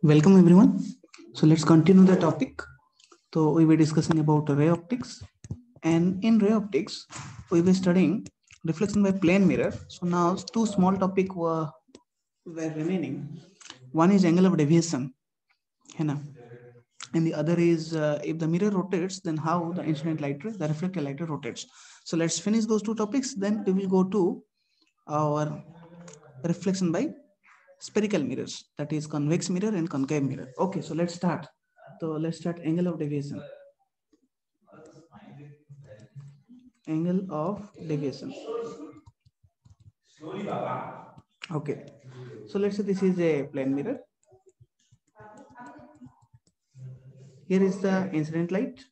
Welcome everyone. So let's continue the topic. So we were discussing about ray optics, and in ray optics we were studying reflection by plane mirror. So now two small topic were remaining. One is angle of deviation, है ना? And the other is if the mirror rotates, then how the incident light ray, the reflected light ray rotates. So let's finish those two topics. Then we will go to our reflection by spherical mirrors, that is convex mirror and concave mirror. Okay, so let's start. So let's start angle of deviation. Angle of deviation. Okay, so let's say this is a plane mirror. Here is the incident light.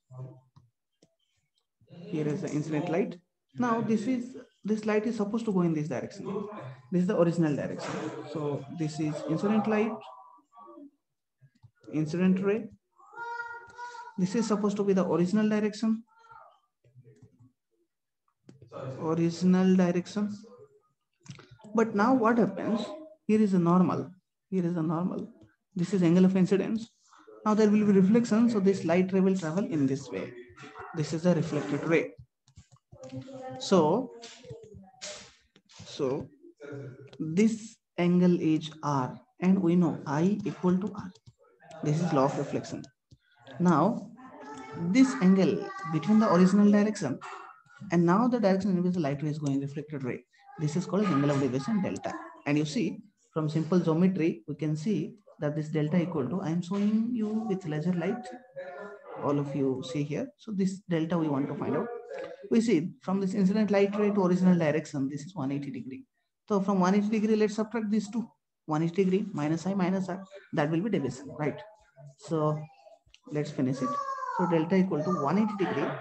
Here is the incident light. Now this light is supposed to go in this direction. This is the original direction. So this is incident light, incident ray. This is supposed to be the original direction. Original direction. But now what happens? Here is a normal. Here is a normal. This is angle of incidence. Now there will be reflection. So this light ray will travel in this way. This is a reflected ray. So this angle is R, and we know I equal to R. This is law of reflection. Now this angle between the original direction and now the direction in which the light ray is going, reflected ray, this is called angle of deviation delta. And you see from simple geometry we can see that this delta equal to, I am showing you with laser light, all of you see here. So this delta we want to find out. We see from this incident light ray to original direction, this is 180 degree. So from 180 degree, let's subtract these two. 180 degree minus I minus R, that will be deviation, right? So let's finish it. So delta equal to 180 degree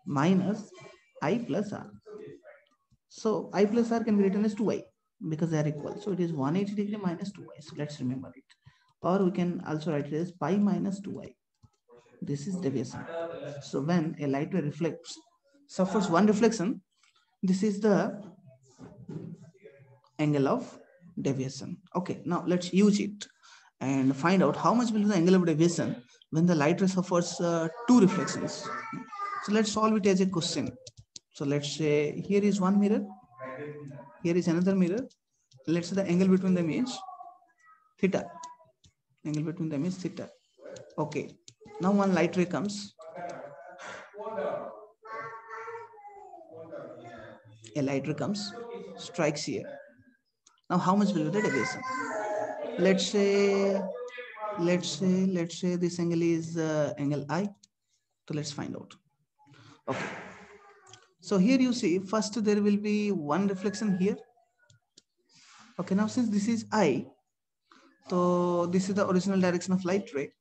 minus I plus R. So I plus R can be written as 2I because they are equal. So it is 180 degree minus 2I. So let's remember it. Or we can also write it as pi minus 2I. This is deviation. So when a light ray reflects, suffers one reflection, this is the angle of deviation. Okay, now let's use it and find out how much will be the angle of deviation when the light ray suffers two reflections. So let's solve it as a question. So let's say here is one mirror, here is another mirror. Let's say the angle between them is theta. Angle between them is theta. Okay, now one light ray comes. A light ray comes, strikes here. Now how much will be the deviation? Let's say this angle is angle I. So let's find out. Okay. So here you see first there will be one reflection here. Okay, now since this is I, so this is the original direction of light ray.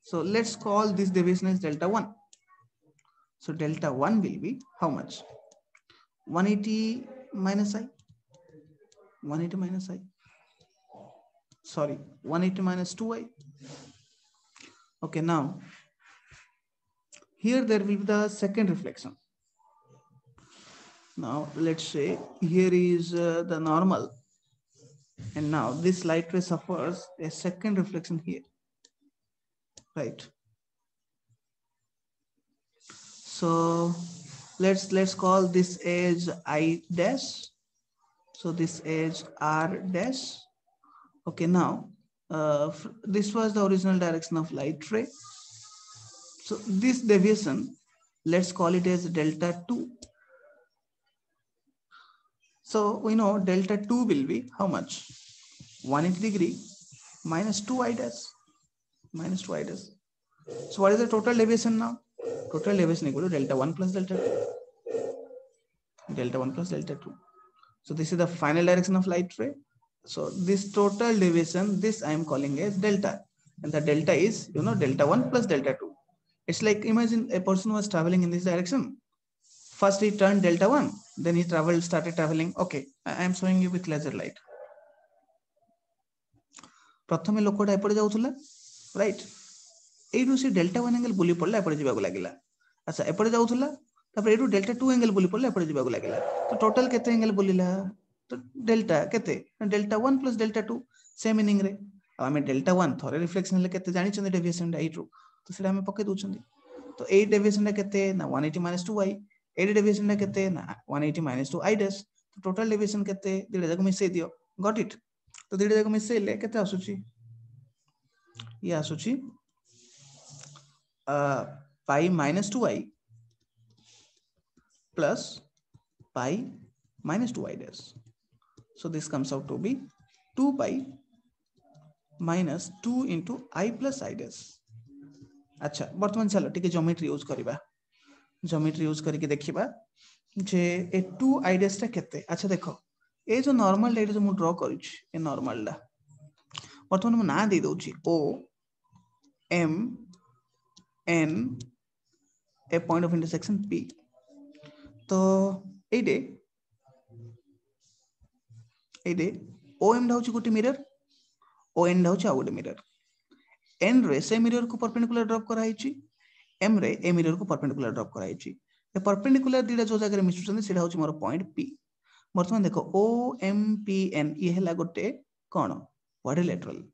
So let's call this deviation as delta 1. So delta 1 will be how much? 180 minus I. 180 minus I. Sorry, 180 minus 2I. Okay, now here there will be the second reflection. Now let's say here is the normal, and now this light ray suffers a second reflection here, right? So let's call this as I dash. So this is R dash. Okay, now this was the original direction of light ray. So this deviation, let's call it as delta 2. So we know delta 2 will be how much? 180 degree minus 2I dash. Minus 2I dash. So what is the total deviation now? Total deviation equal to delta 1 plus delta 2. Delta 1 plus delta 2. So this is the final direction of light ray. So this total deviation, this I am calling as delta. And the delta is, delta 1 plus delta 2. It's like, imagine a person was traveling in this direction. First he turned delta 1, then he started traveling. Okay, I am showing you with laser light. प्रथमे लोकटा एपटे जाउथला, right? एइटु से delta 1 angle बुली पड़ला, एपटे जिबागु लागिला. अच्छा, एपटे जाउथला, तापर एइटु delta 2 angle बुली पड़ला, एपटे जिबागु लागिला. तो total केते एंगल बुलिला? तो डेल्टा केते? Delta 1 plus delta 2 same meaning रे. आम डेल्टा 1 थोड़े रिफ्लेक्शन हेले केते जानि छन डेविएशन टा एटू तो सेटा हम पके दोछन तो ए डेविएशन टा केते ना 180 - 2y ए डेविएशन टा केते ना 180 - 2i डैश तो टोटल डेविएशन केते दिडे जाक मिसै दियो गॉट इट तो दिडे जाक मिसैले केते आसुची ये आसुची pi - 2y plus pi - 2i dash. So this comes out to be 2 pi minus 2 into I plus I dash. अच्छा बर्तमान चलो टिके ज्योमेट्री यूज करिबा ज्योमेट्री यूज करके देखिबा जे ए 2 I dash टा केते अच्छा देखो ए जो नॉर्मल डेटा जो मु ड्रा करिछ ए नॉर्मल ला बर्तमान मु ना दे दोची O M N a point of intersection P तो एडे OM ढाउची गोटे मिरर ON ढाउची आ गोटे मिरर N रे से मिरर को परपेंडिकुलर ड्रॉप करा हिची M रे ए मिरर को परपेंडिकुलर ड्रॉप करा हिची ए परपेंडिकुलर दिडा जो जगह रे मिसुछन सेडा होची मोर पॉइंट P वर्तमान देखो OMPN ये हला गोटे कोन क्वाड्रिलेटरल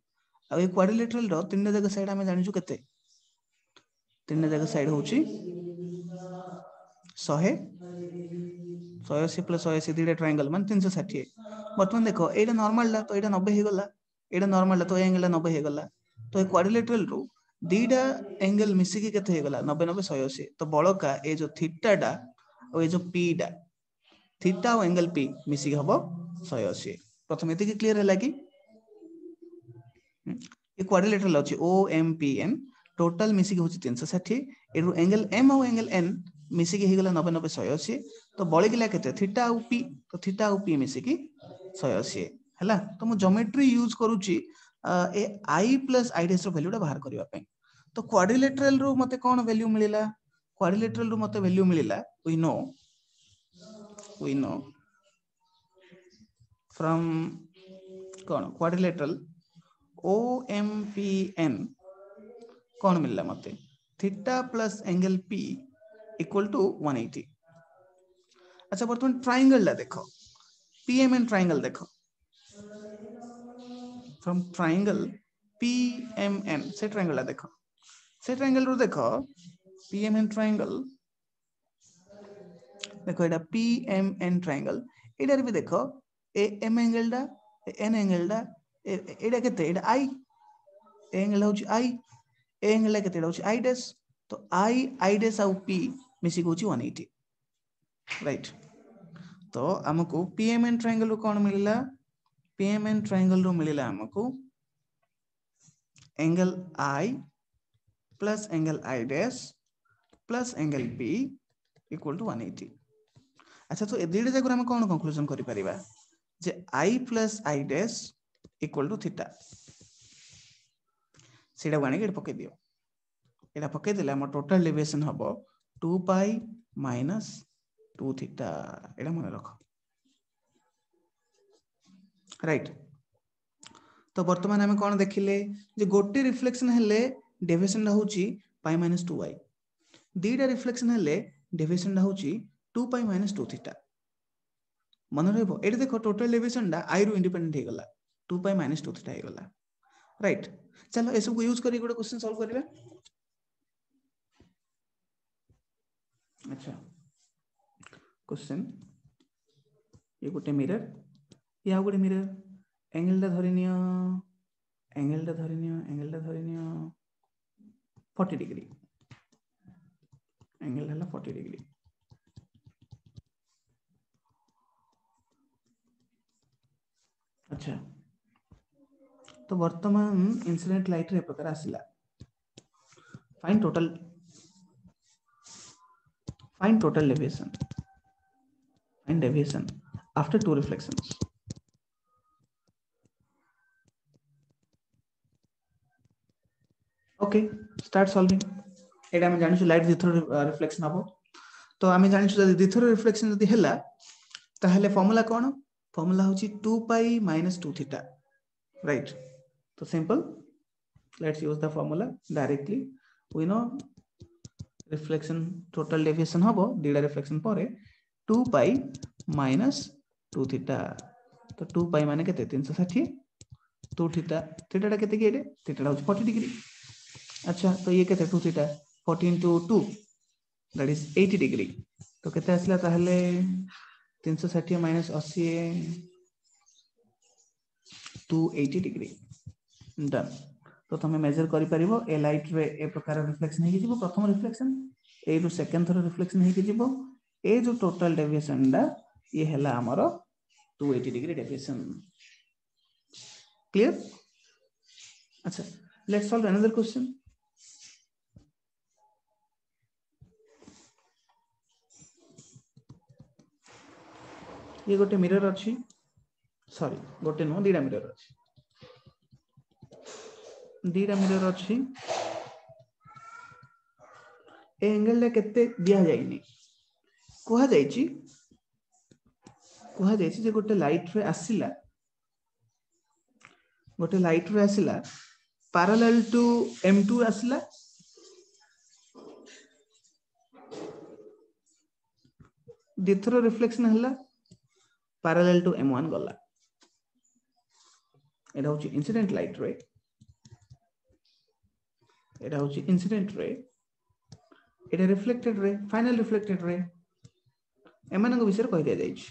आ ए क्वाड्रिलेटरल रो तीन जगह साइड हम जानिछु केते तीन जगह साइड होची 180 प्लस 180 दिडे ट्रायंगल मान 360 वर्तमान देखो एटा नॉर्मल ला तो एटा 90 हे गला एटा नॉर्मल ला तो एंगल 90 हे गला तो ए क्वाड्रिलेटरल रो दीडा एंगल मिसी के केते हे गला 90 90 180 तो बळका ए जो थीटा डा और ए जो पी डा थीटा और एंगल पी मिसी के हबो 180 प्रथम एति के क्लियर है कि ए क्वाड्रिलेटरल अछि OMPN टोटल मिसी के होची 360 एरु एंगल M और एंगल N मिसी के हे गला 90 90 180 तो बळे गिला केते थीटा और पी तो थीटा और पी मिसी की 180 हैला तो मु ज्योमेट्री यूज करूची ए I प्लस I डैश रो वैल्यू बाहर करबा पई तो क्वाड्रिलेटरल रो मते कोन वैल्यू मिलिला क्वाड्रिलेटरल रो मते वैल्यू मिलिला वी नो फ्रॉम कोन क्वाड्रिलेटरल OMPN कौन मिलला मते theta plus angle P equal to 180 अच्छा बर्तमान ट्रायंगल ला देखो PMN ट्रायंगल देखो फ्रॉम ट्रायंगल PMN से ट्रायंगल ला देखो से ट्रायंगल रो देखो PMN ट्रायंगल देखो एटा PMN ट्रायंगल एटा रे भी देखो ए M एंगल डा N एंगल डा एटा केते एटा I एंगल होची I एंगल केते होची I डैश तो I डैश आ P मिसी होची 180 राइट तो हमको PMN ट्रायंगल रो कोन मिलिला PMN ट्रायंगल रो मिलिला हमको angle I plus angle I dash plus angle P equal to 180 अच्छा तो ए दिडे जगह हम कोन कंक्लूजन करि परिबा जे I plus I dash equal to theta सेडा वाने के पके दियो एटा पके दिले हम टोटल डेविएशन हबो 2 पाई माइनस 2 थीटा एटा मन रखो राइट तो वर्तमान हम कोन देखिले जे गोटे रिफ्लेक्शन हेले डेविएशन होची पाई माइनस 2y दीटा रिफ्लेक्शन हेले डेविएशन होची 2 पाई माइनस 2 थीटा मन रहबो एटा देखो टोटल डेविएशन डा i रो इंडिपेंडेंट हे गला 2 पाई माइनस 2 थीटा हे गला राइट चलो ए सब को यूज करी गोटे क्वेश्चन सॉल्व करिबा अच्छा क्वेश्चन ये गोटे मिरर या गोटे मिरर एंगल दा धरिनियो एंगल दा धरिनियो 40 डिग्री एंगल हला 40 डिग्री अच्छा तो वर्तमान इंसिडेंट लाइट रे प्रकार आसिला find total deviation after two reflections okay start solving एटा हम जानिछु लाइट दिथर रिफ्लेक्शन हबो तो हम जानिछु जदी दिथर रिफ्लेक्शन जदी हैला ताहले फार्मूला कोन फार्मूला होची 2 पाई माइनस 2 थीटा राइट तो simple let's use the formula directly we know reflection total deviation हबो दीडा रिफ्लेक्शन परे 2 पाई माइनस 2 थीटा तो 2 पाई माने केते 360 2 थीटा थीटा केते के थीटा होची 40 डिग्री। अच्छा तो ये केते 2 theta 40 into 2 that is 80 degree. तो केते आसला ताहले 360 माइनस 80 280 डिग्री डन। तो तुम मेजर करि परिबो ए लाइट रे ए प्रकार रिफ्लेक्शन हे जिवो प्रथम रिफ्लेक्शन ए रु सेकंड थरो रिफ्लेक्शन हे जिवो ए जो टोटल डेविएशन डा ये हला हमरो 280 डिग्री डेविएशन क्लियर। अच्छा लेट्स सॉल्व अनदर क्वेश्चन। ये गोटे मिरर अच्छी सॉरी गोटे नो दीडा मिरर अच्छी दीडा मिरर अच्छी ए एंगल ला केते दिया जाइनी कोहा जाइची जे गोटे लाइट रे आसिला पैरेलल टू m2 आसिला दिथरो रिफ्लेक्शन हला पैरेलल टू m1 गला एटा होची इंसिडेंट लाइट रे एटा होची इंसिडेंट रे एटा reflected ray final reflected ray एमान को विषय कहि दिया जाइछ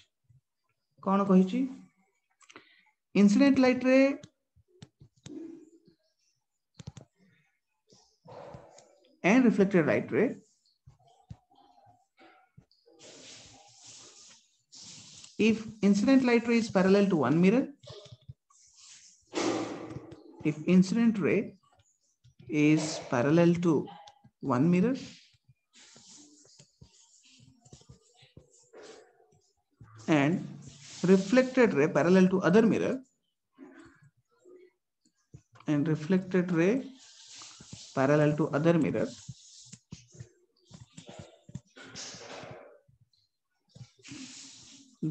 कोन कहिची incident light ray and reflected light ray if incident light ray is parallel to one mirror if incident ray is parallel to one mirror and reflected ray parallel to other mirror and reflected ray parallel to other mirror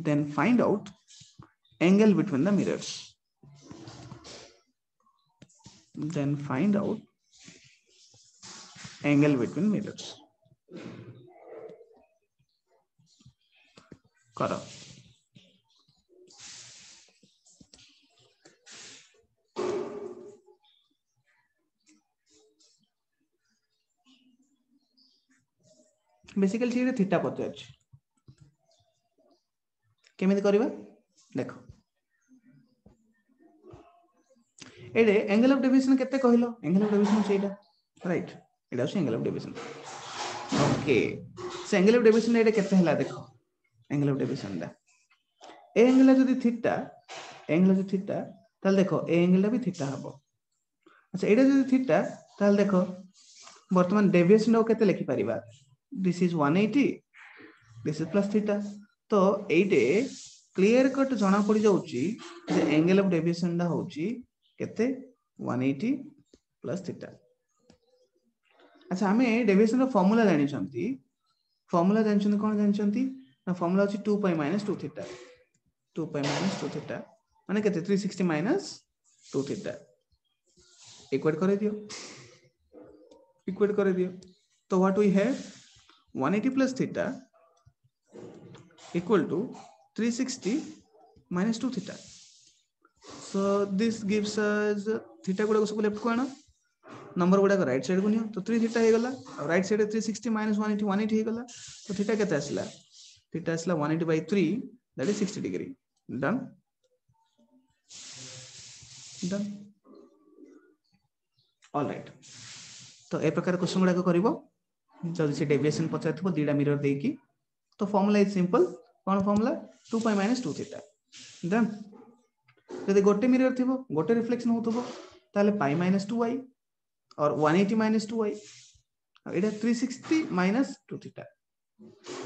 then find out angle between the mirrors then find out angle between mirrors करो basically ठीक theta पते अछि केमिति करबा देखो एडे angle of deviation केते कहलो angle of deviation सेटा राइट एडा एंगल ऑफ डेविएशन ओके से एंगल ऑफ डेविएशन एडे केते हला देखो एंगल ऑफ डेविएशन दा ए एंगल जदी थीटा ताल देखो ए एंगल भी थीटा हबो। अच्छा एडा जदी थीटा ताल देखो वर्तमान डेविएशन ओ केते लिखि परिबा this is 180 this is plus theta तो एइटे क्लियर कट जना पड़ी जाउची जे एंगल ऑफ डेविएशन दा होची केते 180 प्लस थीटा। अच्छा हमें डेविएशन रो फार्मूला जानि छंती कोन जानि छंती ना फार्मूला अछि 2 पाई माइनस 2 थीटा माने केते 360 माइनस 2 थीटा इक्वेट करे दियो तो what we have 180 plus theta equal to 360 minus 2 theta. So this gives us theta गुड़ा को सब लेफ्ट को आना नंबर गुड़ा को राइट साइड को नियो तो 3 थीटा हे गला और राइट साइड 360 minus 180 हे गला तो थीटा केते आसला 180 by 3 that is 60 degree done all right तो ए प्रकार क्वेश्चन गुड़ा को करिवो जब से डेविएशन पचारथिबो दीडा मिरर देकी तो formula is simple cone formula 2 pi minus 2 theta done यदि गोटे मिरर थिबो गोटे रिफ्लेक्शन होतबो ताले पाई माइनस 2y और 180 माइनस 2y एटा 360 माइनस 2 थीटा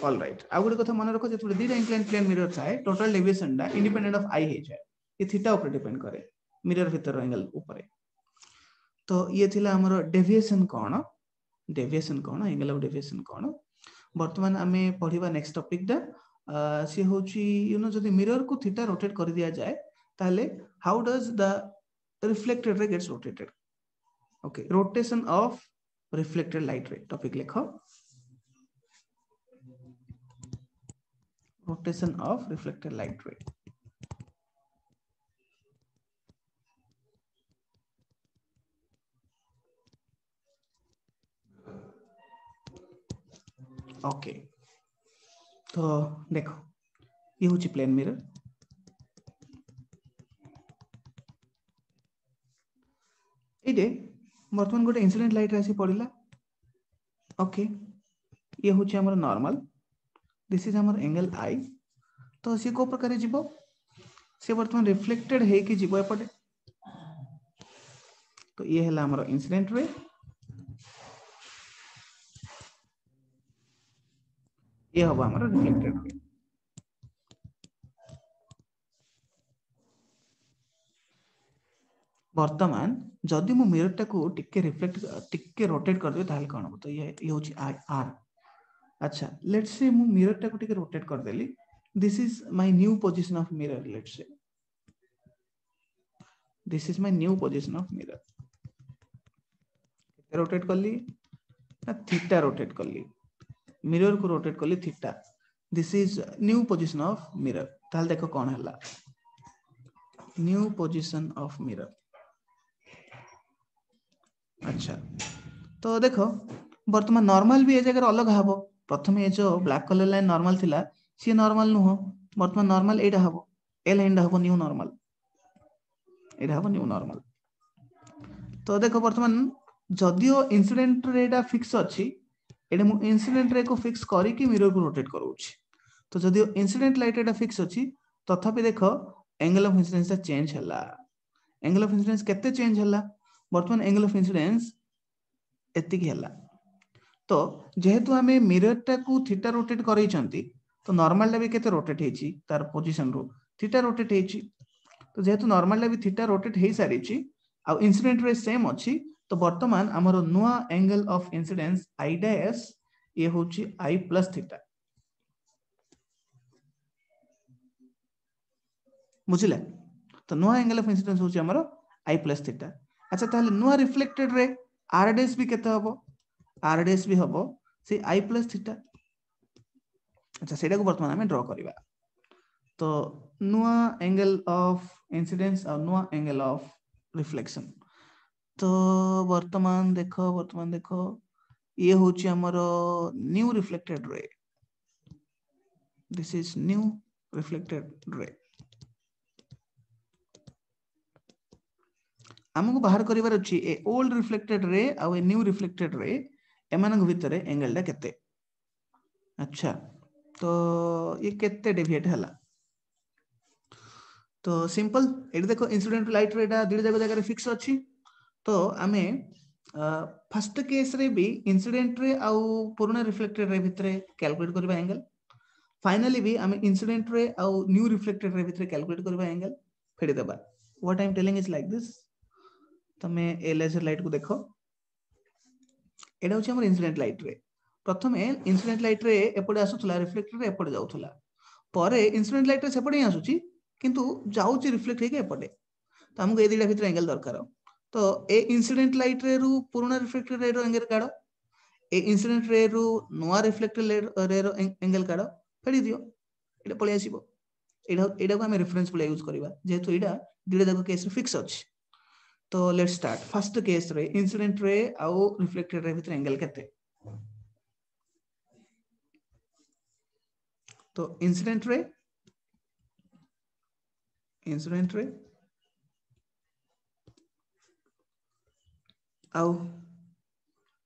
ऑल राइट आ गुटे कथा मन रखो जे दीडा इंक्लाइन प्लेन मिरर थाए टोटल डेविएशन डा इंडिपेंडेंट ऑफ आई हे जाय ये थीटा ऊपर डिपेंड करे मिरर भीतर एंगल ऊपर तो ये थिला हमरो डेविएशन कोन एंगल ऑफ डेविएशन कोन वर्तमान आमे पढिबा नेक्स्ट टॉपिक दा से होची यू नो जदी मिरर को थीटा रोटेट कर दिया जाए ताले how does the reflected ray gets rotated okay rotation of reflected light ray topic लिखो rotation of reflected light ray okay तो देखो ये हूँ प्लेन मिरर ये बर्तमान गोटे इंसिडेंट लाइट आसी पड़ा ओके ये हूँ आमर नॉर्मल दिस इज आमर एंगल आई तो सी को प्रकार जीव सी बर्तमान रिफ्लेक्टेड होके जीव एपटे तो ये है आमर इंसिडेंट रे ये हम आमर रिफ्लेक्टेड रे वर्तमान जदि मो मिरर टाको टिके रिफ्लेक्ट टिके रोटेट कर दे ताहले कोन हो तो ये होची आर अच्छा लेट्स से मु मिरर टाको टिके रोटेट कर देली this is my new position of mirror let's say this is my new position of mirror rotate कर ली ना थीटा रोटेट कर ली मिरर को रोटेट कर ली theta this is new position of mirror ताहले देखो कोन हला न्यू पोजीशन ऑफ मिरर अच्छा तो देखो वर्तमान नॉर्मल भी ए जगह अलग हबो प्रथम ये जो ब्लैक कलर लाइन नॉर्मल थिला सी नॉर्मल नुह वर्तमान नॉर्मल एटा हबो ए लाइन हबो न्यू नॉर्मल एटा हबो न्यू नॉर्मल तो देखो वर्तमान जदियो इंसिडेंट रे एटा फिक्स अछि एटा मु इंसिडेंट रे को फिक्स करी कि मिरर को रोटेट करूछि तो जदियो इंसिडेंट लाइट एटा फिक्स अछि तथापि देखो एंगल ऑफ इंसिडेंस चेंज हला एंगल ऑफ इंसिडेंस केते चेंज हला वर्तमान एंगल ऑफ इंसिडेंस एति की हला तो जेहेतु आमे मिरर टा को थीटा रोटेट करई चंती तो नॉर्मल टा भी केते रोटेट हेची तार पोजीशन रो थीटा रोटेट हेची तो जेहेतु नॉर्मल टा भी थीटा रोटेट हे सारिची आ इंसिडेंट रे सेम अछि तो वर्तमान हमरो नुआ angle of incidence I dash ये होची आई प्लस थीटा बुझिले तो नुआ एंगल ऑफ इंसिडेंस होची हमरो आई प्लस थीटा अच्छा ताहले नुआ रिफ्लेक्टेड रे आर डैश भी केते हबो आर डैश भी हबो से आई प्लस थीटा अच्छा सेटा को वर्तमान हमें ड्रॉ करिबा तो नुआ एंगल ऑफ इंसिडेंस और नुआ एंगल ऑफ रिफ्लेक्शन तो वर्तमान देखो ये होची हमरो न्यू रिफ्लेक्टेड रे दिस इज न्यू रिफ्लेक्टेड रे हमको बाहर करिवार अछि ए ओल्ड रिफ्लेक्टेड रे और ए न्यू रिफ्लेक्टेड रे एमानक भितरे एंगल टा केते अच्छा तो ये केते डेविएट हला तो सिंपल एटी देखो इंसिडेंट लाइट रे एटा दुई जगह फिक्स अछि तो आमे फर्स्ट केस रे भी इंसिडेंट रे आउ पुराना रिफ्लेक्टेड रे भितरे कैलकुलेट करबा एंगल फाइनली भी आमे इंसिडेंट रे आउ न्यू रिफ्लेक्टेड रे भितरे कैलकुलेट करबा एंगल फेडी देबा what I am telling is like this तमे ए लेजर लाइट को देखो एटा होची हमर इंसिडेंट लाइट रे प्रथमे इंसिडेंट लाइट रे एपडे आसुतला रिफ्लेक्टेड रे एपडे जाउतला परे इंसिडेंट लाइट रे सेपडे ही आसुची किंतु जाउची रिफ्लेक्ट हेके एपडे तो हमको ए दिटा भितर एंगल दरकार तो ए इंसिडेंट लाइट रे रु पुराना रिफ्लेक्टेड रे रो एंगल काढो ए इंसिडेंट रे रु नोआ रिफ्लेक्टेड रे रो एंगल काढो फेडी दियो एटा पळे आसीबो एटा को हम रेफरेंस पळे यूज करबा जेहेतु एटा दिटा जाको केस फिक्स अछि तो let's start first case ray incident ray आउ रिफ्लेक्टेड रे भितर एंगल केते तो इंसिडेंट रे आउ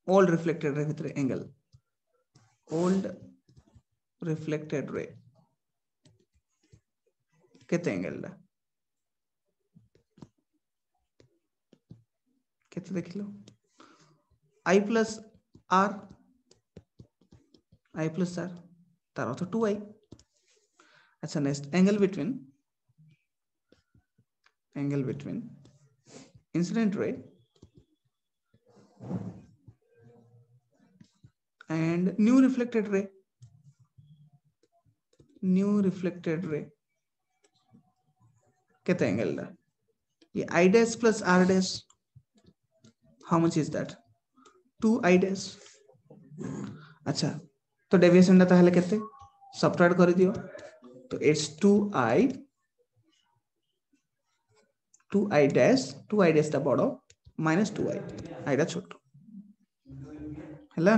ओल्ड रिफ्लेक्टेड रे भितर एंगल ओल्ड रिफ्लेक्टेड रे केते एंगल ला केते देखिलो आई प्लस आर तार अर्थ 2i अच्छा next angle between incident ray and new reflected ray केते एंगल ला ये I dash plus R dash how much is that 2i dash अच्छा तो डेविएशन ता हले केते सबट्रैक्ट कर दियो तो इट्स 2i डैश ता बड़ो माइनस 2i आई दा छोटो हला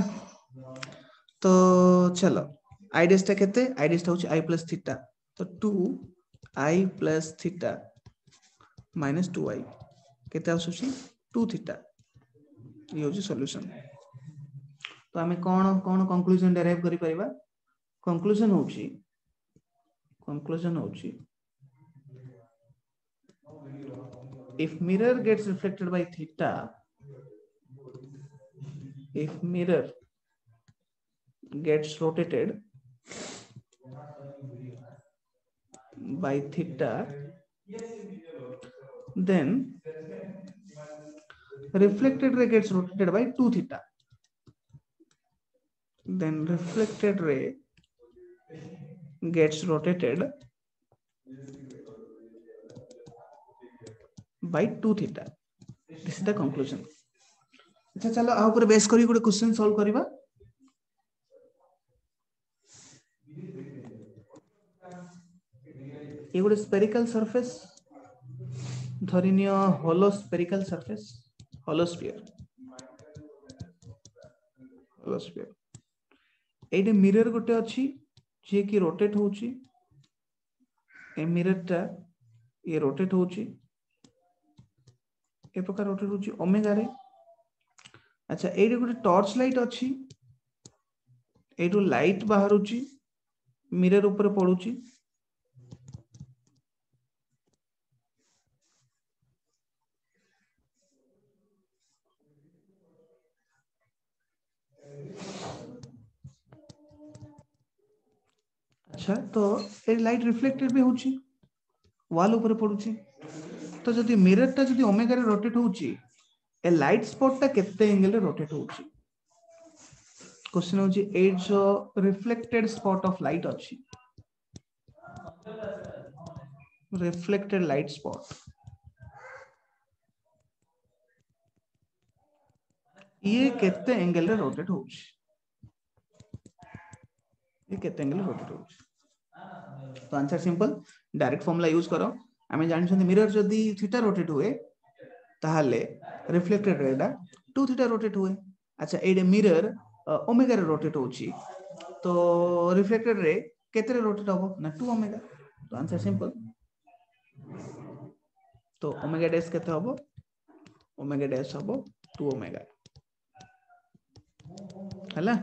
तो चलो आई डैश टा केते आई डैश टा होची आई प्लस थीटा तो 2i plus theta minus 2i केते आसुची 2 थीटा ये होची सॉल्यूशन तो हमें कौन कंक्लूजन डेराइव करि परिबा कंक्लूजन होची if mirror gets reflected by theta if mirror gets rotated by theta then reflected ray gets rotated by 2 theta then reflected ray gets rotated by 2 theta this is the conclusion अच्छा चलो आ ऊपर base करी गोटे question solve करबा ये गोटे spherical surface धरिनियो होलो स्फेरिकल सरफेस होलो स्फीयर एटे मिरर गोटे अछि जे कि रोटेट होउची ए मिरर टा ये रोटेट होउची ए प्रकार रोटेट होउची ओमेगा रे अच्छा एटे गोटे टॉर्च लाइट अछि एटू लाइट बाहरुची मिरर ऊपर पडुची अच्छा तो ए लाइट रिफ्लेक्टेड भी होउची वॉल ऊपर पडुची तो जदि मिरर टा जदि ओमेगा रे रोटेट होउची ए लाइट स्पॉट टा केते एंगल रे रोटेट होउची क्वेश्चन होची एट जो रिफ्लेक्टेड स्पॉट ऑफ लाइट अछि रिफ्लेक्टेड लाइट स्पॉट ये केते एंगल रे रोटेट होउची ये केते एंगल रोटेट होउची तो answer simple direct formula use करो आमे जानि छथि मिरर जदि थीटा रोटेट हुए ताहाले रिफ्लेक्टेड रे दा 2 थीटा रोटेट हुए अच्छा एडे मिरर ओमेगा रे रोटेट होउची तो रिफ्लेक्टेड रे केते रे रोटेट होबो ना 2 ओमेगा तो आंसर सिंपल तो ओमेगा डैश केते होबो ओमेगा डैश होबो 2 ओमेगा हला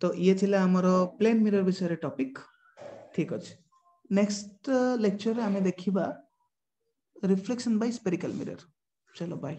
तो ये थिला हमरो प्लेन मिरर विषय टॉपिक ठीक अछि नेक्स्ट लेक्चर रे हमें देखिबा रिफ्लेक्शन बाय स्फेरिकल मिरर चलो बाय